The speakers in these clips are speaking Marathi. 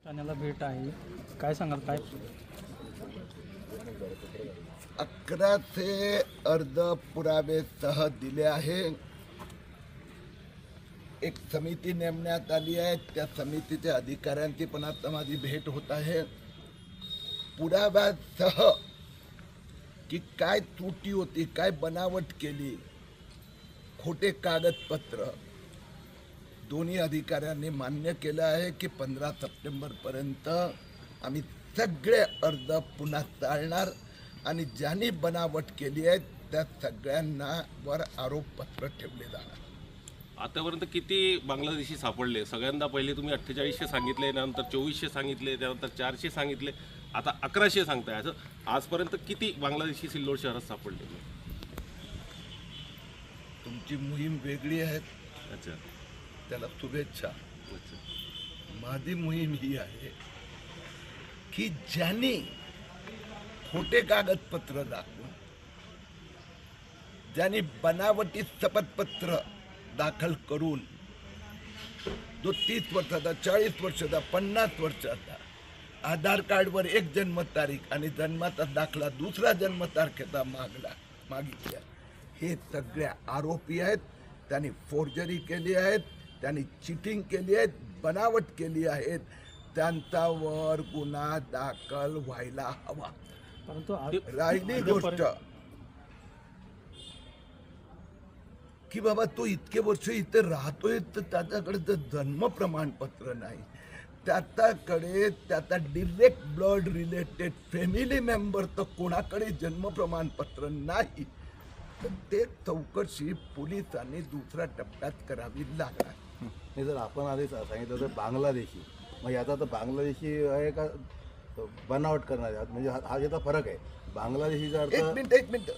ठाण्याला भेट आहे, काय सांगाल? काय 11 अर्ज पुरावे सह दिले आहे. एक समिती नेमण्यात आली आहे. त्या समितीच्या अधिकाऱ्यांची पण आता माझी भेट होत आहे. पुराव्यासह की काय त्रुटी होती, काय बनावट केली, खोटे कागदपत्र दोन्ही अधिकाऱ्यांनी मान्य केलं आहे की 15 सप्टेंबरपर्यंत आम्ही सगळे अर्ज पुन्हा चालणार आणि ज्यांनी बनावट केली आहे त्या सगळ्यांना वर आरोपपत्र ठेवले जाणार. आतापर्यंत किती बांगलादेशी सापडले? सगळ्यांदा पहिले तुम्ही 4800 सांगितले, नंतर 2400 सांगितले, त्यानंतर 400 सांगितले, आता 1100 सांगताय. असं आजपर्यंत किती बांगलादेशी सिल्लोड शहरात सापडले? तुमची मोहीम वेगळी आहे, अच्छा त्याला शुभेच्छा. अच्छा. माझी मोहीम ही आहे की ज्यांनी खोटे कागदपत्र दाखवून, ज्यांनी बनावटी शपथपत्र दाखल करून जो 30 वर्षाचा, 40 वर्षाचा, 50 वर्षाचा, आधार कार्डवर एक जन्मतारीख आणि जन्माचा दाखला दुसरा जन्मतारखेचा मागितल्या, हे सगळे आरोपी आहेत. त्यांनी फोर्जरी केली आहेत, त्यांनी चिटिंग केली आहे, बनावट केली आहेत. त्यांच्यावर गुन्हा दाखल व्हायला हवा. परंतु राहिली गोष्ट की बाबा तो इतके वर्ष इथे राहतोय तर त्याच्याकडे जर जन्म प्रमाणपत्र नाही, त्याच्याकडे त्याचा direct blood related family member तर कोणाकडे जन्म प्रमाणपत्र नाही, तर ते चौकशी पोलिसांनी दुसऱ्या टप्प्यात करावी लागणार. नाही, जर आपण आधी सांगितलं तर बांगलादेशी, मग याचा तर बांगलादेशी आहे का बनावट करणारे आहात? म्हणजे हा याचा फरक आहे. बांगलादेशीचा अर्थ एक मिनिट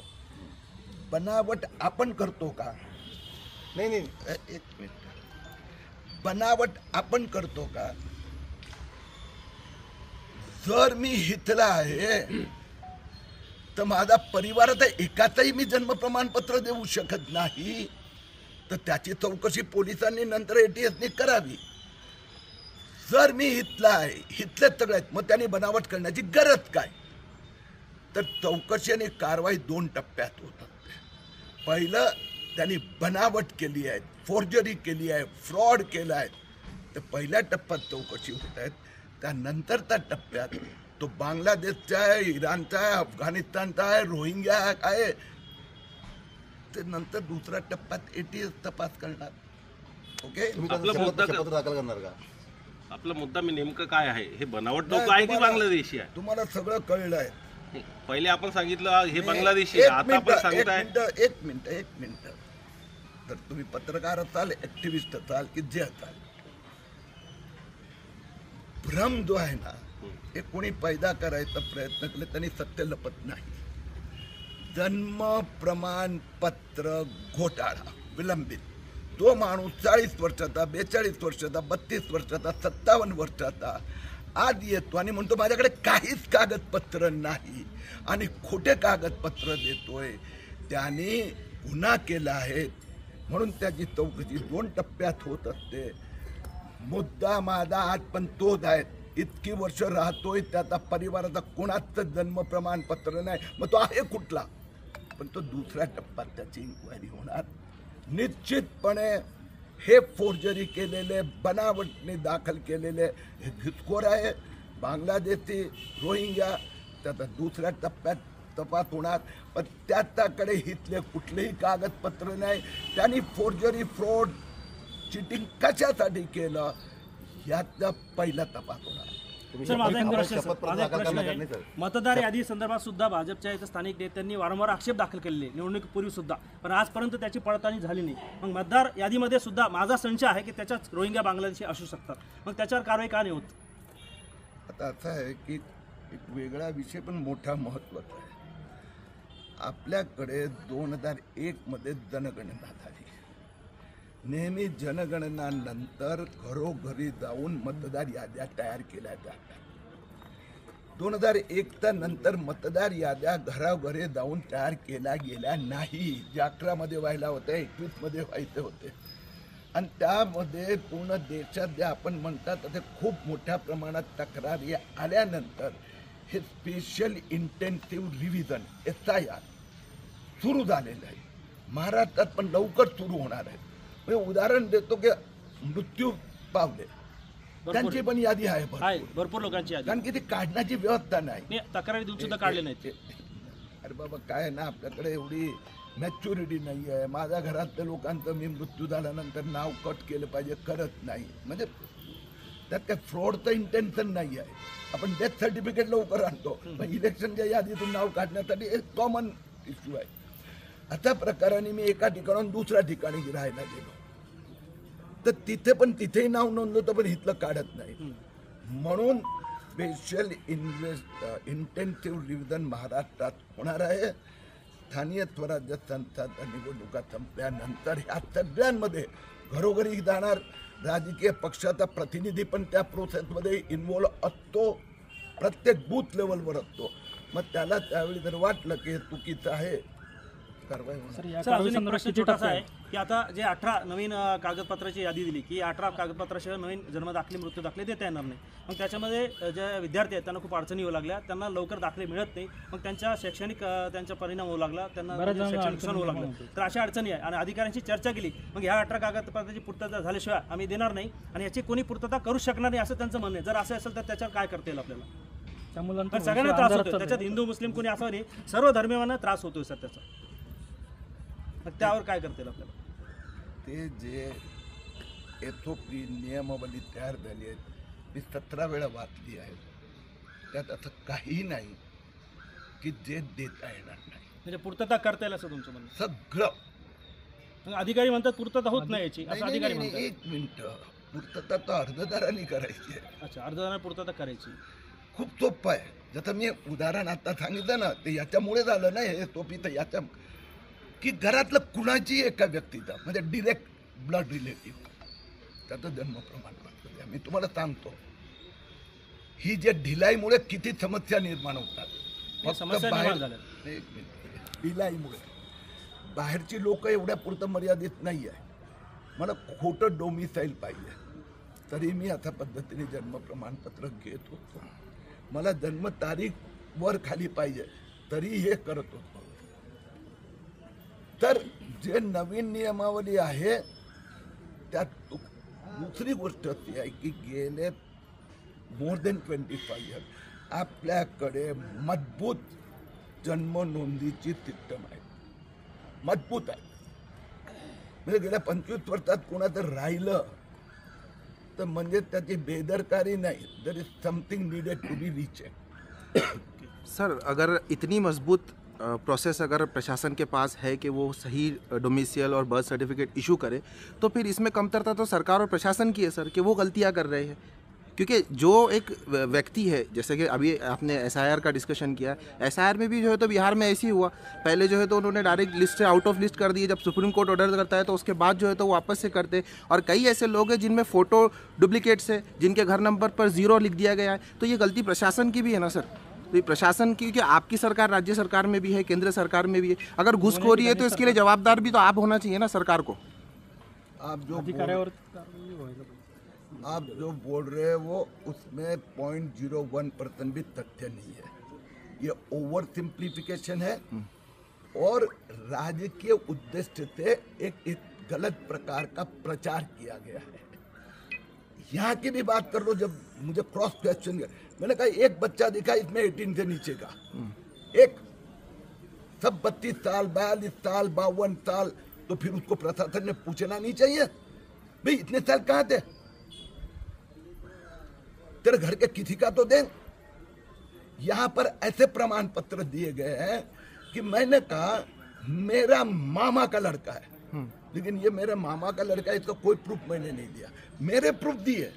बनावट आपण करतो का? नाही, एक मिनिट, बनावट आपण करतो का? जर मी हितला आहे तर माझा परिवाराचा एकाचंही मी जन्म प्रमाणपत्र देऊ शकत नाही, तर त्याची चौकशी पोलिसांनी नंतर ATSनी करावी. जर मी हितला आहे, हितले सगळ्यात, मग त्यांनी बनावट करण्याची गरज काय? तर चौकशी आणि कारवाई 2 टप्प्यात होतात. पहिलं, त्यांनी बनावट केली आहे, फोर्जरी केली आहे, फ्रॉड केला आहे, तर पहिल्या टप्प्यात चौकशी होत आहेत. त्यानंतरच्या टप्प्यात तो बांगलादेशचा आहे, इराणचा आहे, अफगाणिस्तानचा आहे, रोहिंग्या आहे, ते नंतर दुसऱ्या टप्प्यात ATS तपास करणार. ओके, आपला मुद्दा शपथ दाखल करणार का? आपला मुद्दा मी नेमकं काय आहे? हे बनावट लोक आहे की बांगलादेशी आहे? तुम्हाला सगळं कळलं आहे. पहिले आपण सांगितलं हे बांगलादेशी आहे, आता आपण सांगताय. एक मिनिट, तर तुम्ही पत्रकार असाल, ऍक्टिव्हिस्ट असाल की जे असाल, भ्रम जो आहे ना, हे कोणी पैदा करायचा प्रयत्न केले त्यांनी सत्य लपत नाही. जन्म प्रमाणपत्र घोटाळा विलंबित, तो माणूस 40 वर्षाचा, 42 वर्षाचा, 32 वर्षाचा, 57 वर्षाचा आज येतो आणि म्हणतो माझ्याकडे काहीच कागदपत्र नाही आणि खोटे कागदपत्र देतोय. त्याने गुन्हा केला आहे, म्हणून त्याची चौकशी 2 टप्प्यात होत असते. मुद्दा माझा आज पण तोच आहे. इतकी वर्ष राहतोय, त्याचा परिवाराचा कोणाचं जन्म प्रमाणपत्र नाही, मग तो आहे कुठला? पण तो दुसऱ्या टप्प्यात त्याची इन्क्वायरी होणार. निश्चितपणे हे फोर्जरी केलेले, बनावटने दाखल केलेले हे घुसखोर आहे, बांगलादेशी, रोहिंग्या, त्याचा दुसऱ्या टप्प्यात तपास होणार. पण त्याच्याकडे इथले कुठलेही कागदपत्र नाही. त्यांनी फोर्जरी, फ्रॉड, चिटिंग कशासाठी केलं याचा पहिला तपास होणार. सर, माझा एक प्रश्न शपथपत्र दाखल करणार का नाही सर? मतदार यादी संदर्भात सुद्धा भाजपच्या इथं स्थानिक नेत्यांनी वारंवार आक्षेप दाखल केलेले निवडणुकीपूर्वी सुद्धा, पण आजपर्यंत त्याची पडताळणी झाली नाही. मग मतदार यादीमध्ये सुद्धा माझा संशय आहे की त्याच्यात रोहिंग्या बांगलादेशी असू शकतात, मग त्याच्यावर कारवाई का नाही होत? आता असं आहे की एक वेगळा विषय पण मोठा महत्त्वाचा आहे. आपल्याकडे 2001 मध्ये जनगणना झाली. नेहमी जनगणनानंतर घरोघरी जाऊन मतदार याद्या तयार केल्या जातात. 2001 नंतर मतदार याद्या घरोघरी जाऊन तयार केल्या गेल्या नाही. जे 11 मध्ये व्हायला होते, 21 मध्ये व्हायचे होते. आणि त्यामध्ये पूर्ण देशात जे आपण म्हणतात ते खूप मोठ्या प्रमाणात तक्रारी आल्यानंतर हे स्पेशल इंटेन्सिव्ह रिव्हिजन SIR सुरू झालेलं आहे. महाराष्ट्रात पण लवकर सुरू होणार आहे. म्हणजे उदाहरण देतो की मृत्यू पावले त्यांची पण यादी आहे भरपूर लोकांची यादी, कारण की ती काढण्याची व्यवस्था नाही. तक्रारी देऊन सुद्धा काढले नाहीत. अरे बाबा काय आहे ना, आपल्याकडे एवढी मॅच्युरिटी नाही आहे. माझ्या घरातल्या लोकांचं मी मृत्यू झाल्यानंतर नाव कट केलं पाहिजे करत नाही. म्हणजे त्यात काय फ्रॉडचं इंटेन्शन नाही आहे. आपण डेथ सर्टिफिकेट लवकर आणतो, पण इलेक्शनच्या यादीतून नाव काढण्यासाठी एक कॉमन इश्यू आहे. अशा प्रकाराने मी एका ठिकाणून दुसऱ्या ठिकाणी राहायला गेलो, तर तिथे पण तिथेही नाव नोंदवतं, पण इथलं काढत नाही. म्हणून स्पेशल इंटेन्सिव्ह रिव्हिजन महाराष्ट्रात होणार आहे. स्थानीय स्वराज्य संस्थांच्या निवडणुका संपल्यानंतर ह्या सगळ्यांमध्ये घरोघरी जाणार. राजकीय पक्षाचा प्रतिनिधी पण त्या प्रोसेसमध्ये इन्व्हॉल्व असतो, प्रत्येक बूथ लेवलवर असतो. मग त्याला त्यावेळी जर वाटलं की हे चुकीचं आहे, कारवाई होणार. सर, अजून एक प्रश्न छोटासा आहे की आता जे 18 नवीन कागदपत्राची यादी दिली की 18 कागदपत्राशिवाय नवीन जन्मदाखले मृत्यू दाखले देता येणार नाही. मग त्याच्यामध्ये जे विद्यार्थी आहेत त्यांना खूप अडचणी येऊ लागल्या, त्यांना लवकर दाखले मिळत नाही. मग त्यांच्या शैक्षणिक त्यांचा परिणाम होऊ लागला, त्यांना शैक्षणिक नुकसान होऊ लागलं. तर अशा अडचणी आहे आणि अधिकाऱ्यांशी चर्चा केली. मग ह्या 18 कागदपत्राची पूर्तता झाल्याशिवाय आम्ही देणार नाही आणि याची कोणी पूर्तता करू शकणार नाही असं त्यांचं म्हणणं आहे. जर असं असेल तर त्याच्यावर काय करता येईल आपल्याला? सगळ्यांना त्रास होतो, त्याच्यात हिंदू मुस्लिम कोणी असं नाही, सर्व धर्मीयांना त्रास होतोय सर त्याचा. मग त्यावर काय करता येईल आपल्याला? ते जे SOP नियमावली तयार झाली आहे मी 17 वेळा वाचली आहे. त्यात असं काही नाही की जे देता येणार नाही. म्हणजे पूर्तता करता येईल असं तुमचं म्हणणं? सगळं. मग अधिकारी म्हणतात पूर्तता होत नाही याची, असं अधिकारी म्हणतात. एक मिनिट, पूर्तता तर अर्जदारांनी करायची आहे. अच्छा, अर्जदारांना पूर्तता करायची. खूप सोपं आहे. जसं मी उदाहरण आता सांगितलं ना, ते याच्यामुळे झालं ना हे SOP, तर याच्या की घरातलं कुणाची एका व्यक्तीचा म्हणजे डिरेक्ट ब्लड रिलेटिव्ह त्याचं जन्म प्रमाणपत्र द्या. मी तुम्हाला सांगतो ही जे ढिलाईमुळे किती समस्या निर्माण होतात. समस्या निर्माण झाल्या. एक मिनिट, ढिलाईमुळे बाहेरची लोक एवढ्या पुरतं मर्यादित नाही आहे. मला खोटं डोमिसाईल पाहिजे तरी मी अशा पद्धतीने जन्म प्रमाणपत्र घेत होतो. मला जन्मतारीख वर खाली पाहिजे तरी हे करत होतो. तर जे नवीन नियमावली आहे त्यात दुसरी गोष्ट अशी आहे की गेले मोर देन 25 इयर्स आपल्याकडे मजबूत जन्म नोंदीची सिस्टम आहे. मजबूत आहे. म्हणजे गेल्या 25 वर्षात कोणाचं राहिलं तर म्हणजे त्याची बेदरकारी नाही, there is something needed to be recheck. Sir, अगर इतनी मजबूत प्रोसेस अगर प्रशासन के पास है कि वो सही डोमिसाइल और बर्थ सर्टिफिकेट इशू करे, तो फिर इसमें कमतरता तो सरकार और प्रशासन की है सर कि वो गलतियां कर रहे हैं. क्योंकि जो एक व्यक्ति है, जैसे कि अभी आपने SIR का डिस्कशन किया, SIR में भी जो है तो बिहार में ऐसे ही हुआ. पहले जो है तो उन्होंने direct list say out of list कर दिए. जब सुप्रीम कोर्ट ऑर्डर करता है तो उसके बाद जो है तो वापस से करते. और कई ऐसे लोग हैं जिनमें फ़ोटो डुप्लीकेट्स है, जिनके घर नंबर पर 0 लिख दिया गया है. तो ये गलती प्रशासन की भी है ना सर? तो प्रशासन की, क्योंकि आपकी सरकार राज्य सरकार में भी है, केंद्र सरकार में भी है. अगर घूसखोरी है तो इसके लिए जवाबदार भी तो आप होना चाहिए ना सरकार को. आप जो बोल रहे हैं वो उसमें 0.01% भी तथ्य नहीं है. ये ओवर सिंप्लीफिकेशन है और राजकीय उद्देश्य से एक गलत प्रकार का प्रचार किया गया है. यहाँ की भी बात कर लो. जब मुझे क्रॉस क्वेश्चन किया, मैंने कहा एक बच्चा दिखा इसमें 18 से नीचे का, एक सब 32 साल 42 साल 52 साल, तो फिर उसको प्रशासन ने पूछना नहीं चाहिए भाई इतने साल कहाँ थे, तेरे घर के किसी का तो दे. यहाँ पर ऐसे प्रमाण पत्र दिए गए हैं कि मैंने कहा मेरा मामा का लड़का है, लेकिन ये मेरे मामा का लड़का है, इसका कोई प्रूफ मैंने नहीं दिया. मेरे प्रूफ दिए,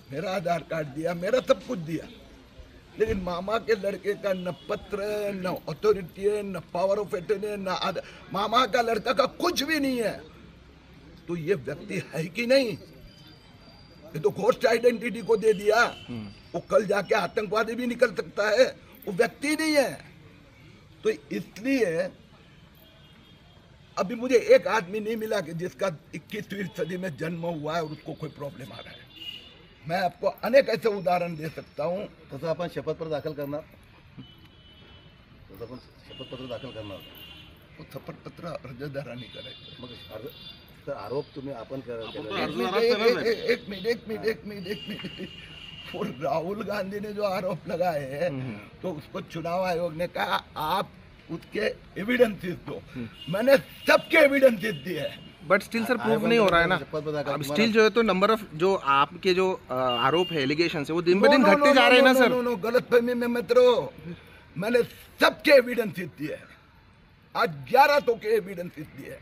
मेरा आधार कार्ड दिया, मेरा सब कुछ दिया, लेकिन मामा के लड़के का न पत्र न अथॉरिटी है न पावर ऑफ अटर्नी न मामा का लड़का का कुछ भी नहीं है. तो ये व्यक्ति है कि नहीं? ये तो घोस्ट आइडेंटिटी को दे दिया. वो कल जाके आतंकवादी भी निकल सकता है, वो व्यक्ति नहीं है. तो इसलिए अभी मुझे एक आदमी नहीं मिला कि जिसका 21वीं सदी में जन्म हुआ है और उसको कोई प्रॉब्लेम आ रहा है। मैं आपको अनेक ऐसे उदाहरण दे सकता हूँ। तसं आपण शपथपत्र दाखल करणार, तसं आपण शपथपत्र दाखल करणार तो शपथपत्र अर्जदारांनी करायचं। मग तर आरोप तुम्ही आपण एक मिनट वो राहुल गांधी ने जो आरोप लगाए हैं तो उसको चुनाव आयोग ने कहा आप उसके एविडेंसेस दो। मैंने सबके एविडेंसेस दिए हैं। बट स्टिल सर प्रूव नहीं हो रहा है ना। अब स्टिल जो है तो नंबर ऑफ जो आपके जो आरोप है, एलिगेशन है, वो दिन ब दिन घटते जा रहे हैं ना सर। नो गलतफहमी में मत रहो। मैंने सबके एविडेंसेस दिए हैं। आज 11 तो के एविडेंसेस दिए हैं।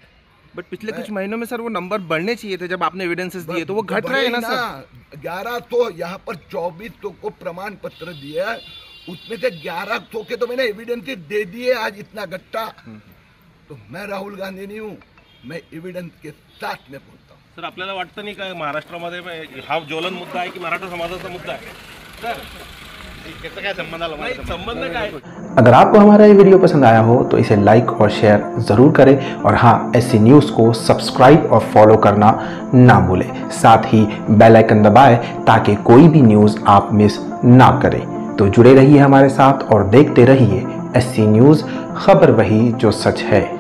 बट पिछले कुछ महीनों में सर वो नंबर बढ़ने चाहिए थे जब आपने एविडेंसेस दिए, तो वो घट रहे हैं ना सर। 1100 यहाँ पर 2400 को प्रमाण पत्र दिए, उसमें से 1100 के तो मैंने एविडेंसेस दे दिए। आज इतना घट्टा तो मैं राहुल गांधी नहीं हूँ, मैं एविडेंस के साथ में बोलता हूँ। सर आपल्याला वाटतं नाही का महाराष्ट्रामध्ये हा ज्वलन मुद्दा आहे की मराठा समाजाचा मुद्दा आहे? सर याचा काय संबंध आला? नाही, संबंध काय? अगर आपको हमारा ये वीडियो पसंद आया हो तो इसे लाइक और शेयर ज़रूर करें, और हाँ, SC न्यूज़ को सब्सक्राइब और फॉलो करना ना भूलें। साथ ही बेल आइकन दबाएं ताकि कोई भी न्यूज़ आप मिस ना करें। तो जुड़े रहिए हमारे साथ और देखते रहिए SC न्यूज़, खबर वही जो सच है।